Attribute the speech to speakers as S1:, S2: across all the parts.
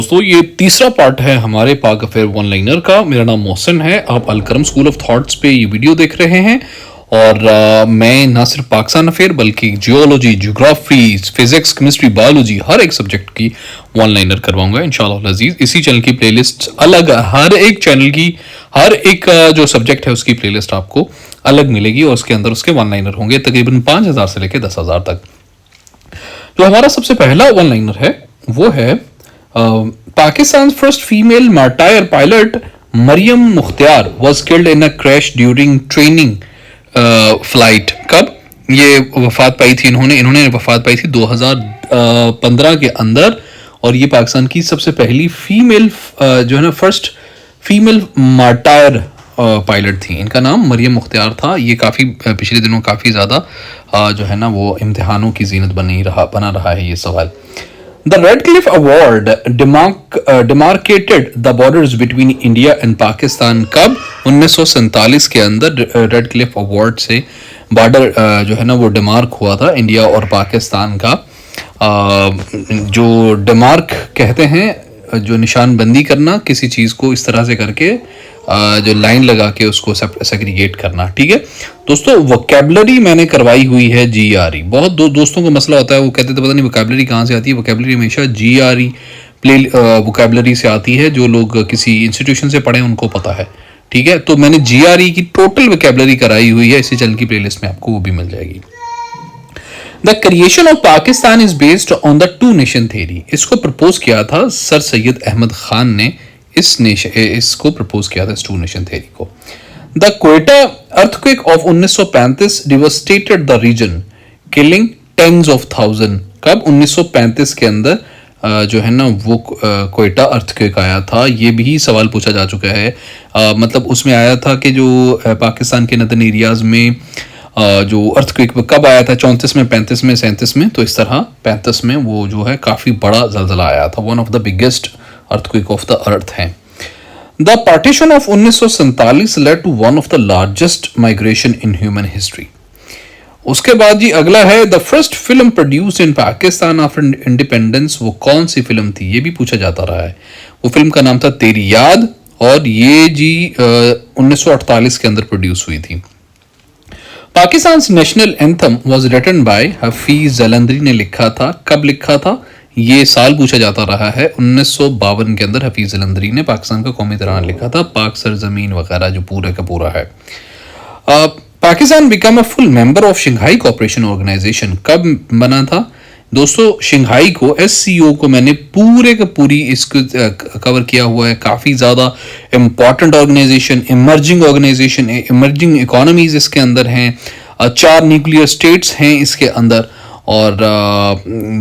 S1: दोस्तों ये तीसरा पार्ट है हमारे पाक अफेयर वन लाइनर का। मेरा नाम मोहसिन है, आप अलकरम स्कूल ऑफ थॉट्स पे ये वीडियो देख रहे हैं। और मैं ना सिर्फ पाकिस्तान अफेयर बल्कि geology, geography, physics, chemistry, biology हर एक सब्जेक्ट की वन लाइनर करवाऊंगा इंशाल्लाह अजीज। इसी चैनल की प्लेलिस्ट अलग, हर एक चैनल की हर एक जो सब्जेक्ट है उसकी प्लेलिस्ट आपको अलग मिलेगी और उसके अंदर उसके वन लाइनर होंगे तकरीबन 5000 से लेकर 10,000 तक। जो हमारा सबसे पहला वन लाइनर है वो है Pakistan first female martyr pilot Mariam Mukhtiar was killed in a crash during training flight. कब ये वफात पाई थी? इन्होंने वफात पाई थी 2015 के अंदर। और ये पाकिस्तान की सबसे पहली फीमेल जो है ना फर्स्ट फीमेल मार्टायर पायलट थी। इनका नाम मरियम मुख्तियार था। ये काफ़ी पिछले दिनों काफ़ी ज़्यादा जो है ना वो इम्तिहानों की जीनत बना रहा है ये सवाल। The Radcliffe Award demarcated the borders between India and Pakistan कब? 1947 के अंदर रेडक्लिफ अवार्ड से बॉर्डर जो है ना वो डिमार्क हुआ था इंडिया और पाकिस्तान का। जो डिमार्क कहते हैं, जो निशानबंदी करना किसी चीज़ को इस तरह से करके जो लाइन लगा के उसको सेग्रीगेट करना। ठीक है दोस्तों, वोकैबुलरी मैंने करवाई हुई है GRE। बहुत दोस्तों को मसला होता है, वो कहते थे पता नहीं वोकैबुलरी कहाँ से आती है। वोकैबुलरी हमेशा GRE वोकैबुलरी से आती है। जो लोग किसी इंस्टीट्यूशन से पढ़े उनको पता है। ठीक है, तो मैंने GRE की टोटल वोकैबुलरी कराई हुई है। इसी चैनल की प्लेलिस्ट में आपको वो भी मिल जाएगी। The creation of Pakistan is based on the two nation theory. इसको प्रपोज किया था सर सैयद अहमद खान ने। इसको प्रपोज किया था इस टू नेशन थ्योरी को। The Quetta earthquake of 1935 devastated the region killing tens of thousand. कब? 1935 के अंदर जो है ना वो क्वेटा अर्थक्वेक आया था। ये भी सवाल पूछा जा चुका है। मतलब उसमें आया था कि जो पाकिस्तान के नदन एरियाज में जो अर्थक्वेक कब आया था? 34 में, 35 में, 37 में। तो इस तरह 35 में वो जो है काफ़ी बड़ा ज़लज़ला आया था। One of the biggest earthquake of the earth है। The partition of 1947 led to one of the largest migration in human history. उसके बाद जी अगला है the first film produced in Pakistan after independence. वो कौन सी फिल्म थी? ये भी पूछा जाता रहा है। वो फिल्म का नाम था तेरी याद और ये जी 1948 के अंदर प्रोड्यूस हुई थी। Pakistan national anthem was written by Hafeez Jalandhari ने लिखा था। कब लिखा था? ये साल पूछा जाता रहा है। 1952 के अंदर हफीज जलंधरी ने पाकिस्तान का कौमी तराना लिखा था। पाक सरजमीन वगैरह जो पूरा का पूरा है। Pakistan become a full member of Shanghai cooperation organisation. कब बना था दोस्तों? शंघाई को SCO को मैंने पूरे का पूरी इसको कवर किया हुआ है। काफ़ी ज़्यादा इम्पॉर्टेंट ऑर्गेनाइजेशन, इमर्जिंग इकोनॉमीज इसके अंदर हैं। 4 न्यूक्लियर स्टेट्स हैं इसके अंदर। और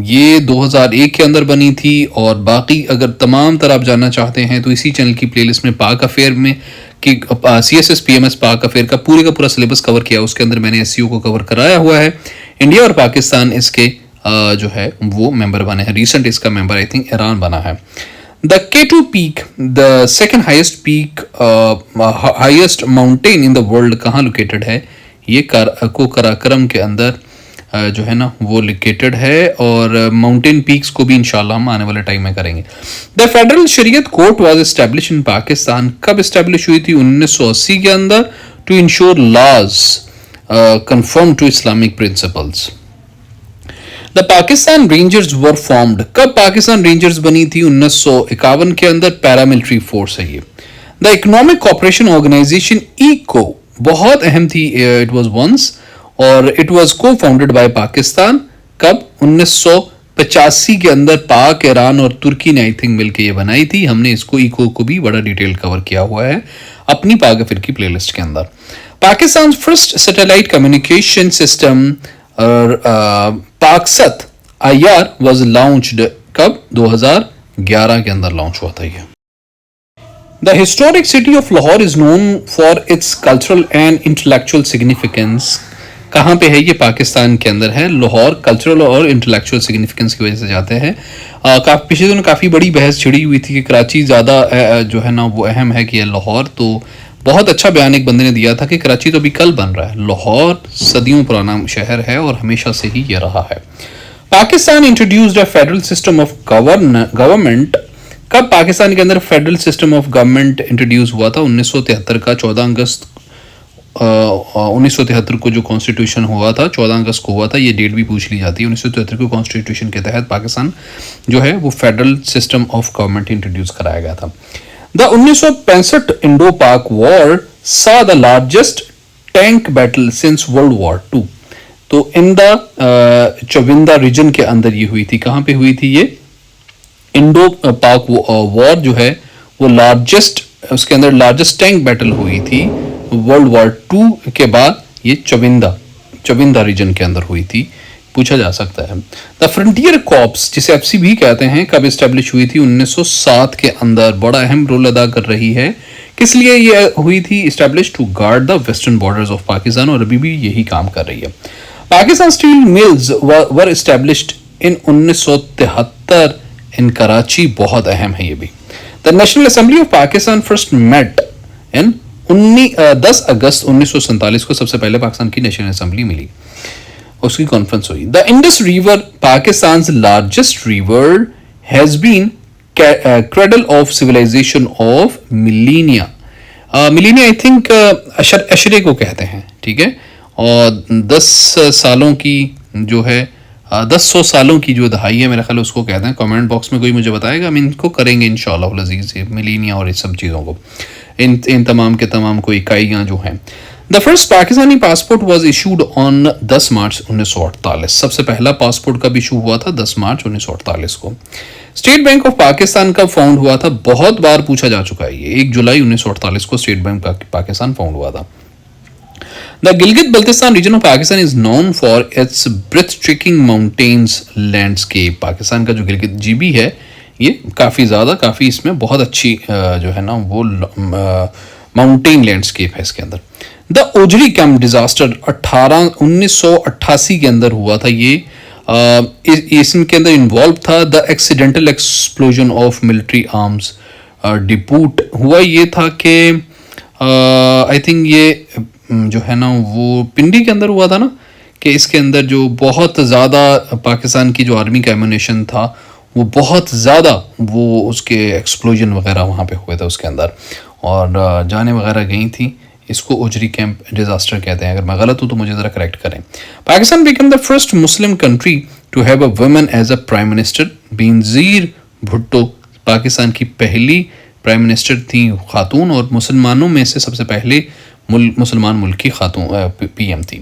S1: ये 2001 के अंदर बनी थी। और बाकी अगर तमाम तरह आप जानना चाहते हैं तो इसी चैनल की प्लेलिस्ट में पाक अफेयर में कि CSS PMS पाक अफेयर का पूरा सिलेबस कवर किया। उसके अंदर मैंने SCO को कवर कराया हुआ है। इंडिया और पाकिस्तान इसके जो है वो मेंबर बने हैं। रिसेंट इसका मेंबर आई थिंक ईरान बना है। The K2 peak, the second highest peak, highest mountain in the world कहाँ लोकेटेड है? ये कराकरम के अंदर जो है ना वो लोकेटेड है। और माउंटेन पीक्स को भी इंशाल्लाह हम आने वाले टाइम में करेंगे। The federal Shariat court was establish in Pakistan. कब एस्टैब्लिश हुई थी? 1980 के अंदर to ensure laws confirm to Islamic principles. The Pakistan rangers were formed. कब पाकिस्तान रेंजर्स बनी थी? 1951 के अंदर। पैरामिलिट्री फोर्स है ये। The economic cooperation organisation ECO बहुत अहम थी। इट वाज वंस और it was cofounded by Pakistan. कब? 1985 के अंदर। पाक, ईरान और तुर्की ने आई थिंक मिलकर ये बनाई थी। हमने इसको ECO को भी बड़ा डिटेल कवर किया हुआ है अपनी पाक अफेयर की प्लेलिस्ट के अंदर। Pakistan first satellite communication system Paksat IR was launched. कब? 2011 के अंदर लॉन्च हुआ था ये। The historic city of Lahore is known for its cultural and intellectual significance. कहाँ पे है ये? पाकिस्तान के अंदर है। लाहौर कल्चरल और इंटेलेक्चुअल सिग्निफिकेंस की वजह से जाते हैं। पिछले दिनों काफ़ी बड़ी बहस छिड़ी हुई थी कि कराची ज़्यादा जो है ना वो अहम है कि लाहौर। तो बहुत अच्छा बयान एक बंदे ने दिया था कि कराची तो अभी कल बन रहा है, लाहौर सदियों पुराना शहर है और हमेशा से ही ये रहा है। Pakistan introduced a federal system of government कब पाकिस्तान के अंदर federal system of government introduce हुआ था? 1973 का 14 अगस्त 1973 को जो कॉन्स्टिट्यूशन हुआ था 14 अगस्त को हुआ था। ये डेट भी पूछ ली जाती है। 1973 को कॉन्स्टिट्यूशन के तहत पाकिस्तान जो है वो federal system of government introduce कराया गया था। द 1965 इंडो पाक war saw the largest tank battle since World War II। तो इन द चविंदा रीजन के अंदर ये हुई थी। कहाँ पे हुई थी ये? इंडो पाक वॉर जो है वो लार्जेस्ट, उसके अंदर लार्जेस्ट टैंक बैटल हुई थी वर्ल्ड वॉर 2 के बाद। ये चविंदा रीजन के अंदर हुई थी, पूछा जा सकता है। द फ्रंटियर कॉर्प्स जिसे एफसी भी कहते हैं कब एस्टेब्लिश हुई थी? 1907 के अंदर। बड़ा अहम रोल अदा कर रही है। किस लिए ये हुई थी establish? To guard the western borders of Pakistan, और अभी भी यही काम कर रही है। Pakistan steel mills were established in 1973 in Karachi. बहुत अहम है ये भी। The national assembly of Pakistan first met in 10 August 1947 को सबसे पहले पाकिस्तान की नेशनल असेंबली मिली, उसकी कॉन्फ्रेंस हुई। The Indus river Pakistan largest river has been cradle of civilisation of millennia. Millennia I think अशरे को कहते हैं, ठीक है। और 10 सालों की जो है 10 सालों की जो दहाई है मेरा ख्याल उसको कहते हैं। कमेंट बॉक्स में कोई मुझे बताएगा, हम इनको करेंगे इंशाल्लाह अज़ीज़, मिलीनिया और इस सब चीज़ों को, इन तमाम के तमाम को इकाइयाँ जो हैं। The first Pakistani passport was issued on 10 मार्च 1948। सबसे पहला पासपोर्ट कब इशू हुआ था? 10 मार्च 1948 को। स्टेट बैंक ऑफ पाकिस्तान कब फाउंड हुआ था? बहुत बार पूछा जा चुका है ये। 1 जुलाई 1948 को स्टेट बैंक पाकिस्तान फाउंड हुआ था। The Gilgit Baltistan region of Pakistan is known for its breathtaking mountains landscape. Pakistan का जो गिलगित जीबी है ये काफ़ी इसमें बहुत अच्छी जो है ना वो माउंटेन लैंडस्केप है इसके अंदर। द ओजरी कैंप डिजास्टर 1988 के अंदर हुआ था। ये इसके अंदर इन्वॉल्व था the accidental explosion of military arms depot हुआ। ये था कि आई थिंक ये जो है ना वो पिंडी के अंदर हुआ था ना, कि इसके अंदर जो बहुत ज़्यादा पाकिस्तान की जो आर्मी का एमुनेशन था वो बहुत ज़्यादा वो उसके एक्सप्लोजन वगैरह वहाँ पे हुए थे उसके अंदर, और जाने वगैरह गई थी। इसको ओजरी कैंप डिजास्टर कहते हैं। अगर मैं गलत हूँ तो मुझे ज़रा करेक्ट करें। Pakistan become the first Muslim country to have a woman as a prime minister. Benazir Bhutto Pakistan की पहली प्राइम मिनिस्टर थी खातून, और मुसलमानों में से सबसे पहले मुसलमान मुल्क की खातून पीएम थी।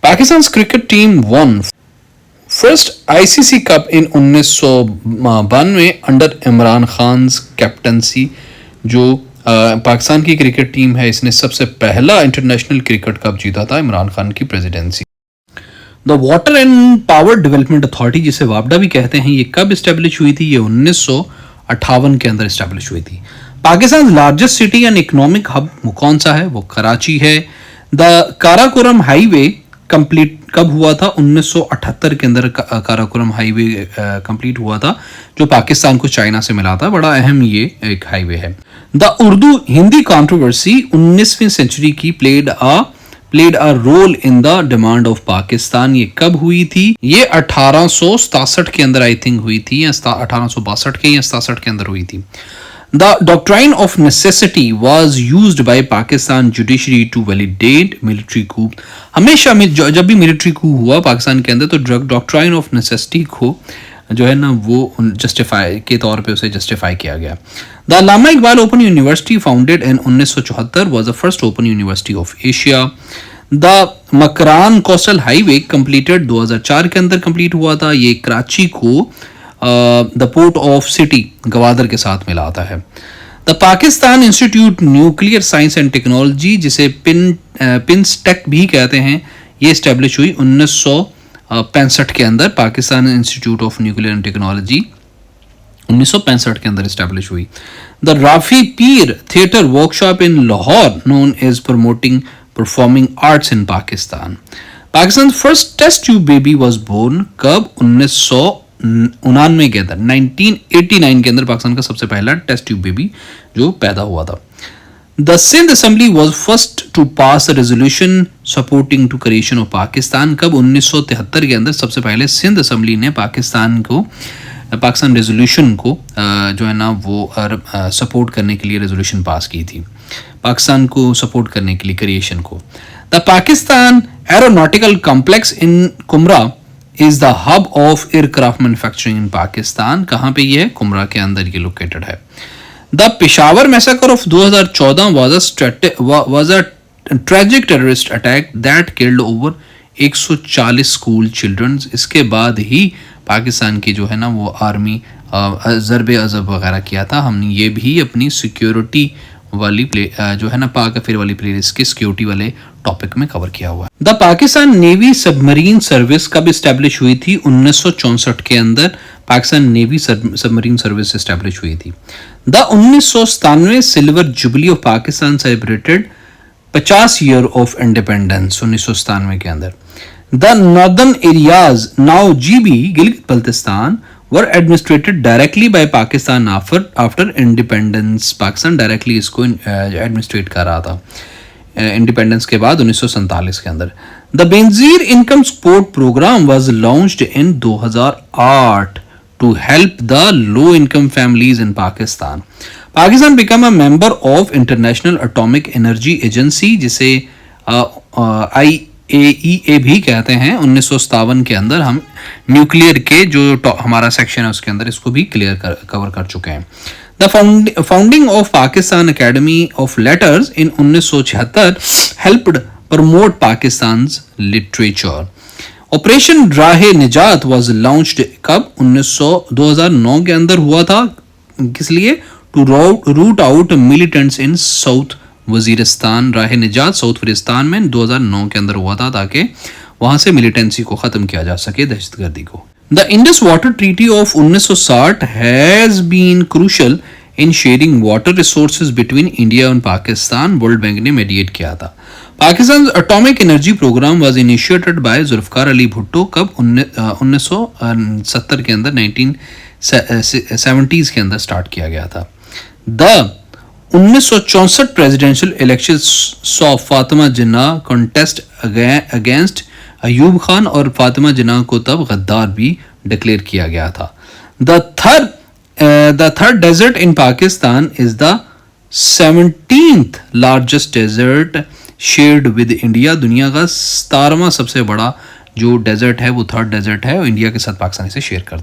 S1: Pakistan cricket team won first ICC cup in 1992 under Imran Khan captaincy. जो पाकिस्तान की क्रिकेट टीम है इसने सबसे पहला इंटरनेशनल क्रिकेट कप जीता था इमरान खान की presidency. The water and power development authority जिसे वापडा भी कहते हैं, ये कब इस्टेब्लिश हुई थी? ये 1958 के अंदर इस्टेब्लिश हुई थी। Pakistan largest city and economic hub वो कौन सा है? वो कराची है। द काराकोरम हाईवे कंप्लीट कब हुआ था? 1978 के अंदर काराकोरम हाईवे कंप्लीट हुआ था, जो पाकिस्तान को चाइना से मिला था। बड़ा अहम ये एक हाईवे है। द उर्दू हिंदी कंट्रोवर्सी 19वीं सेंचुरी की played a role in the demand of Pakistan. ये कब हुई थी? ये 1867 के अंदर आई थिंक हुई थी, या 1862 के या 67 के अंदर हुई थी। The doctrine of necessity was used by Pakistan judiciary to validate military coup। हमेशा जब भी मिलिट्री coup हुआ पाकिस्तान के अंदर तो डॉक्ट्राइन ऑफ नेसेसिटी को जो है ना वो जस्टिफाई के तौर पे उसे जस्टिफाई किया गया। The Allama Iqbal open university founded in 1974 was the first open university of Asia। The Makran coastal highway completed 2004 के अंदर कंप्लीट हुआ था। ये कराची को the port of city Gwadar के साथ मिलाता है। The Pakistan institute nuclear science and technology जिसे पिंसटेक भी कहते हैं, ये इस्टेब्लिश हुई 1965 के अंदर। Pakistan institute of nuclear and technology 1965 के अंदर इस्टेब्लिश हुई। The Rafi Peer theatre workshop in Lahore known as promoting performing arts in Pakistan. Pakistan first test tube baby was born कब? 1999 के अंदर 1989 के अंदर पाकिस्तान का सबसे पहला टेस्ट ट्यूब बेबी जो पैदा हुआ था। The Sindh assembly was first to pass a resolution supporting to creation of Pakistan कब? 1973 के अंदर सबसे पहले सिंध असेंबली ने पाकिस्तान को पाकिस्तान रेजोल्यूशन को जो है ना वो सपोर्ट करने के लिए रेजोल्यूशन पास की थी, पाकिस्तान को सपोर्ट करने के लिए क्रिएशन को। The Pakistan aeronautical complex in Kumar is the hub of aircraft manufacturing इन पाकिस्तान। कहाँ पे ये है? कुमरा के अंदर ये लोकेटेड है। The Peshawar massacre of 2014 was a tragic terrorist attack that killed over 140 school childrens. इसके बाद ही पाकिस्तान की जो है ना वो आर्मी ज़रबे अज़ब वगैरह किया था। हमने ये भी अपनी सिक्योरिटी वाली जो है ना पाक अफेयर वाली प्लेलिस्ट के सिक्योरिटी वाले टॉपिक में कवर किया हुआ है। The Pakistan navy submarine service कब इस्टेब्लिश हुई थी? 1964 के अंदर Pakistan navy submarine service establish हुई थी। The 1997 silver jubilee of Pakistan celebrated 50 year of independence 1997 के अंदर। The northern areas now GB Gilgit Baltistan were administrated directly by Pakistan after independence। Pakistan directly इसको एडमिनिस्ट्रेट कर रहा था इंडिपेंडेंस के बाद 1947 के अंदर। The Benazir income support programme was launched in 2008 to help the low income families in Pakistan. Pakistan become a member of international atomic energy agency, जिसे IAEA भी कहते हैं। 1957 के अंदर हम न्यूक्लियर के जो हमारा सेक्शन है उसके अंदर इसको भी कवर कर चुके हैं। The founding of Pakistan academy of letters in 1976 helped promote Pakistan literature. Operation राहे निजात वाज लॉन्च्ड कब? 2009 के अंदर हुआ था। किस लिए? To root out militants in south Waziristan. Rah Nijat south Waziristan में 2009 के अंदर हुआ था ताकि वहां से मिलिटेंसी को खत्म किया जा सके, दहशतगर्दी को। The Indus water treaty of 1960 has been crucial in sharing water resources between India और पाकिस्तान। वर्ल्ड बैंक ने मेडिएट किया था। Pakistan atomic energy programme was initiated by Zulfikar Ali Bhutto कब? 1970 के अंदर 1970s के अंदर स्टार्ट किया गया था। The 1964 presidential election saw Fatima Jinnah contest against Ayub Khan, और फातिमा जिन्ना को तब गद्दार भी डिक्लेयर किया गया था। The third desert in Pakistan is the 17th largest desert shared with India. दुनिया का 17वां सबसे बड़ा जो डेजर्ट है वो थर्ड डेजर्ट है और इंडिया के साथ पाकिस्तान इसे शेयर करता है।